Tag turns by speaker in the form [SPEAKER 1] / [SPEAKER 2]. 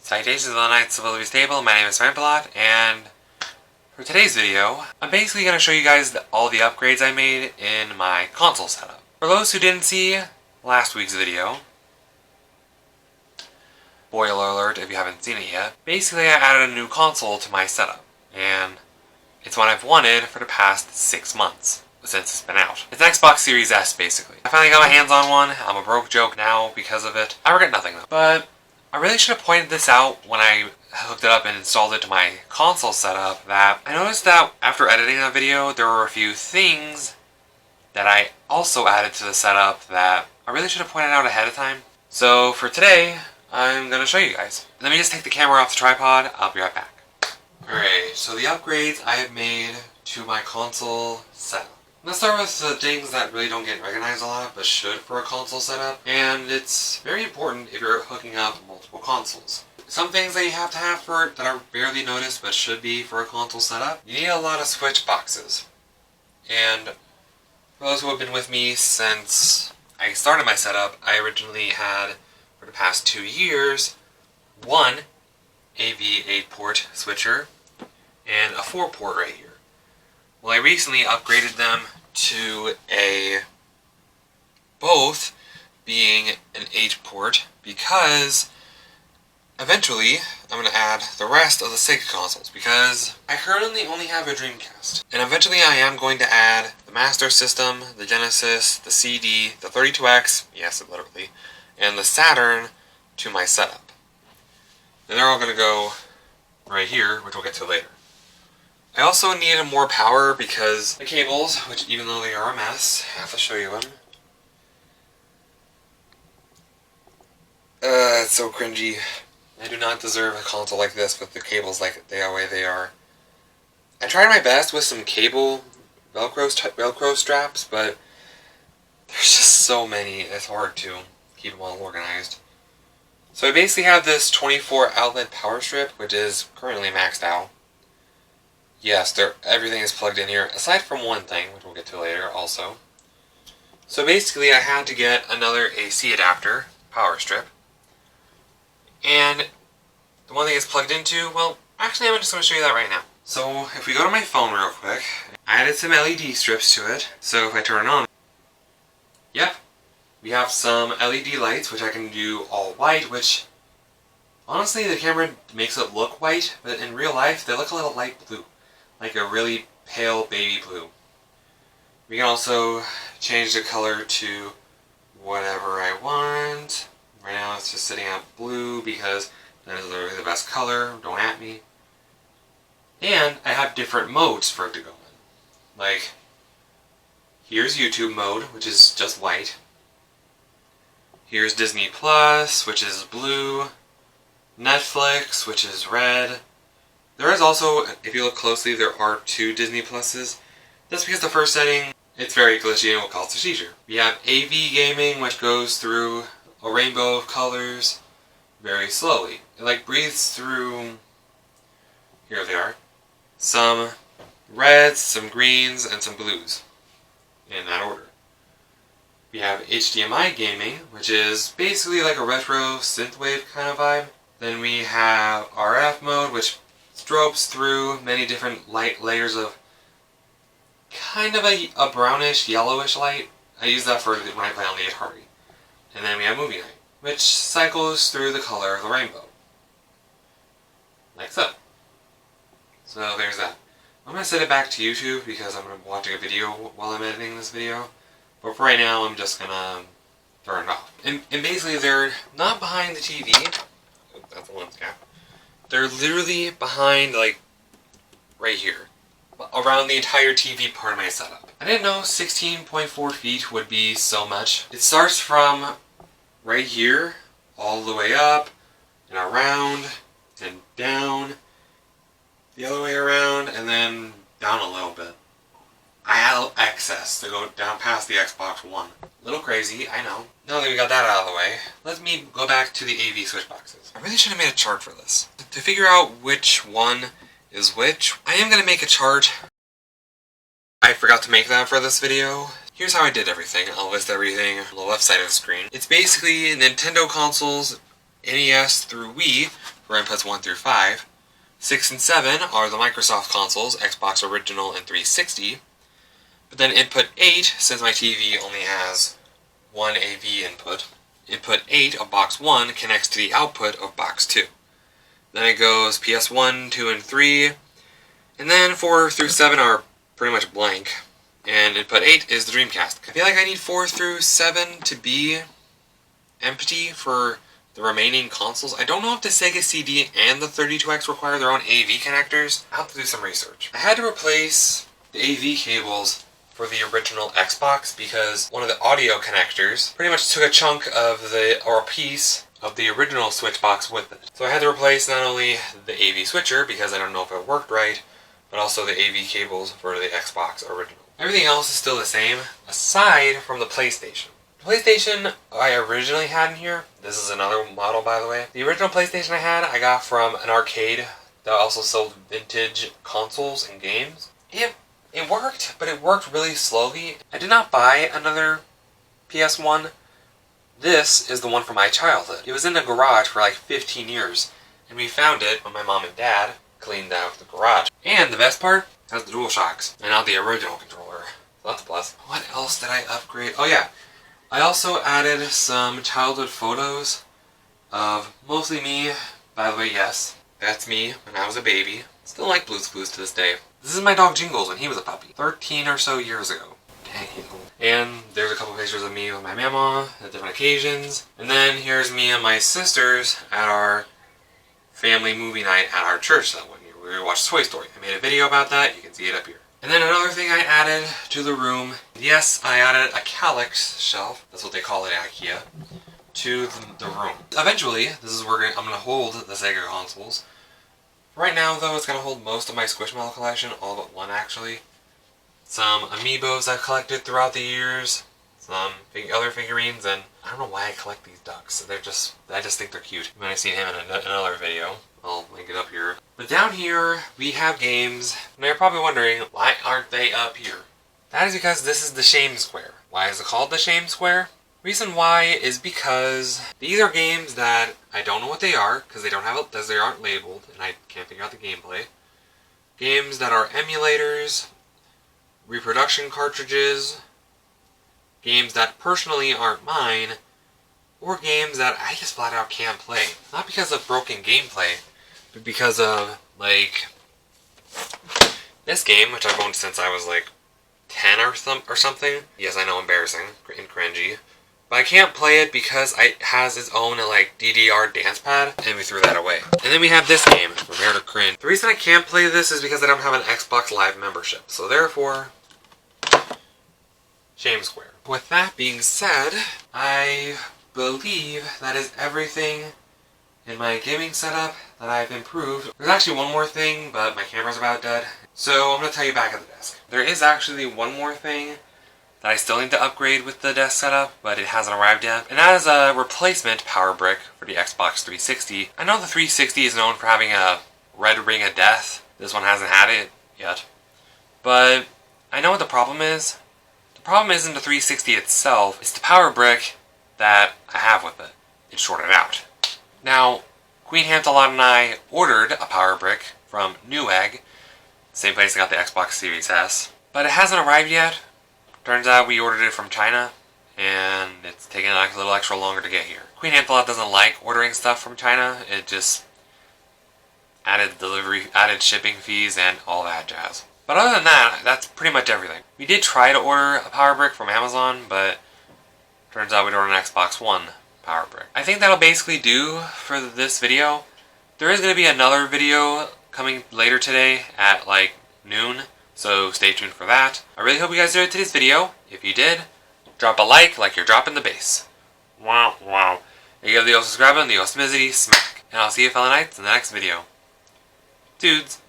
[SPEAKER 1] Salutations of the Knights of Olivia's Table, my name is Vampalot, and for today's video, I'm basically going to show you guys all the upgrades I made in my console setup. For those who didn't see last week's video, spoiler alert if you haven't seen it yet, basically I added a new console to my setup, and it's one I've wanted for the past 6 months. Since it's been out. It's an Xbox Series S, basically. I finally got my hands on one. I'm a broke joke now because of it. I regret nothing, though. But I really should have pointed this out when I hooked it up and installed it to my console setup, that I noticed that after editing that video, there were a few things that I also added to the setup that I really should have pointed out ahead of time. So for today, I'm going to show you guys. Let me just take the camera off the tripod. I'll be right back. Alright, so the upgrades I have made to my console setup. Let's start with the things that really don't get recognized a lot, but should for a console setup. And it's very important if you're hooking up multiple consoles. Some things that you have to have for it that are barely noticed, but should be for a console setup. You need a lot of switch boxes. And for those who have been with me since I started my setup, I originally had, for the past 2 years, one AV 8-port switcher and a 4-port right here. Well, I recently upgraded them to both being an 8-port because eventually I'm going to add the rest of the Sega consoles because I currently only have a Dreamcast. And eventually I am going to add the Master System, the Genesis, the CD, the 32X, yes, literally, and the Saturn to my setup. And they're all going to go right here, which we'll get to later. I also needed more power because the cables, which even though they are a mess, I have to show you them. It's so cringy. I do not deserve a console like this with the cables like the way they are. I tried my best with some cable Velcro straps, but there's just so many, it's hard to keep them all organized. So I basically have this 24 outlet power strip, which is currently maxed out. Yes, everything is plugged in here, aside from one thing, which we'll get to later also. So basically I had to get another AC adapter, power strip. And the one thing it's plugged into, well, actually I'm just going to show you that right now. So if we go to my phone real quick, I added some LED strips to it. So if I turn it on, yep, we have some LED lights, which I can do all white, which honestly the camera makes it look white, but in real life they look a little light blue. Like a really pale baby blue. We can also change the color to whatever I want. Right now it's just sitting at blue because that is literally the best color, don't at me. And I have different modes for it to go in. Like, here's YouTube mode, which is just white. Here's Disney Plus, which is blue. Netflix, which is red. There is also, if you look closely, there are 2 Disney Pluses. That's because the first setting, it's very glitchy and will cause a seizure. We have AV gaming, which goes through a rainbow of colors very slowly. It like breathes through, here they are, some reds, some greens, and some blues, in that order. We have HDMI gaming, which is basically like a retro synthwave kind of vibe. Then we have RF mode, which strobes through many different light layers of kind of a brownish, yellowish light. I use that for when I play on the Atari. And then we have movie night, which cycles through the color of the rainbow. Like so. So there's that. I'm going to set it back to YouTube because I'm going to be watching a video while I'm editing this video. But for right now, I'm just going to turn it off. And basically, they're not behind the TV. Oh, that's the lens cap. They're literally behind, like, right here. Around the entire TV part of my setup. I didn't know 16.4 feet would be so much. It starts from right here, all the way up, and around, and down, the other way around, and then down a little bit. I had access to go down past the Xbox One. A little crazy, I know. Now that we got that out of the way, let me go back to the AV switch boxes. I really should have made a chart for this. To figure out which one is which, I am going to make a chart. I forgot to make that for this video. Here's how I did everything. I'll list everything on the left side of the screen. It's basically Nintendo consoles, NES through Wii, for inputs 1 through 5. 6 and 7 are the Microsoft consoles, Xbox Original and 360. But then input 8, since my TV only has one AV input, input 8 of box 1 connects to the output of box 2. Then it goes PS1, 2, and 3, and then 4 through 7 are pretty much blank. And input 8 is the Dreamcast. I feel like I need 4 through 7 to be empty for the remaining consoles. I don't know if the Sega CD and the 32X require their own AV connectors. I'll have to do some research. I had to replace the AV cables for the original Xbox because one of the audio connectors pretty much took a chunk of or a piece of the original switch box with it. So I had to replace not only the AV switcher because I don't know if it worked right, but also the AV cables for the Xbox original. Everything else is still the same, aside from the PlayStation. The PlayStation I originally had in here, this is another model by the way. The original PlayStation I got from an arcade that also sold vintage consoles and games. It worked, but it worked really slowly. I did not buy another PS1. This is the one from my childhood. It was in the garage for like 15 years, and we found it when my mom and dad cleaned out the garage. And the best part, it has the DualShocks, and not the original controller. So that's a plus. What else did I upgrade? Oh yeah, I also added some childhood photos of mostly me. By the way, yes, that's me when I was a baby. Still like Blue's Clues to this day. This is my dog Jingles when he was a puppy, 13 or so years ago. Dang, he's old. And there's a couple pictures of me with my mama at different occasions. And then here's me and my sisters at our family movie night at our church that one year. We watched Toy Story. I made a video about that. You can see it up here. And then another thing I added to the room. Yes, I added a Kallax shelf. That's what they call it at IKEA. To the room. Eventually, this is where I'm going to hold the Sega consoles. Right now, though, it's going to hold most of my Squishmallow collection, all but one actually. Some amiibos I've collected throughout the years, some other figurines, and I don't know why I collect these ducks. I just think they're cute. You might have seen him in another video. I'll link it up here. But down here, we have games, and you're probably wondering, why aren't they up here? That is because this is the Shame Square. Why is it called the Shame Square? Reason why is because these are games that I don't know what they are because they aren't labeled and I can't figure out the gameplay. Games that are emulators, reproduction cartridges, games that personally aren't mine, or games that I just flat out can't play. Not because of broken gameplay, but because of like this game, which I've owned since I was like 10 or something. Yes, I know, embarrassing and cringy. But I can't play it because it has its own like DDR dance pad, and we threw that away. And then we have this game, Prepare to Cringe. The reason I can't play this is because I don't have an Xbox Live membership. So therefore, Shame Square. With that being said, I believe that is everything in my gaming setup that I've improved. There's actually one more thing, but my camera's about dead. So I'm going to tell you back at the desk. There is actually one more thing that I still need to upgrade with the desk setup, but it hasn't arrived yet. And that is a replacement power brick for the Xbox 360. I know the 360 is known for having a red ring of death. This one hasn't had it yet. But I know what the problem is. The problem isn't the 360 itself, it's the power brick that I have with it. It's shorted out. Now, Queen Hamtalot and I ordered a power brick from Newegg, same place I got the Xbox Series S, but it hasn't arrived yet. Turns out we ordered it from China, and it's taking like a little extra longer to get here. Queen Hamtalot doesn't like ordering stuff from China. It just added shipping fees and all that jazz. But other than that, that's pretty much everything. We did try to order a power brick from Amazon, but turns out we'd ordered an Xbox One power brick. I think that'll basically do for this video. There is going to be another video coming later today at like noon. So stay tuned for that. I really hope you guys enjoyed today's video. If you did, drop a like you're dropping the bass. Wow, wow. And give the old subscribe button the Osmizity smack. And I'll see you fellow knights in the next video. Dudes.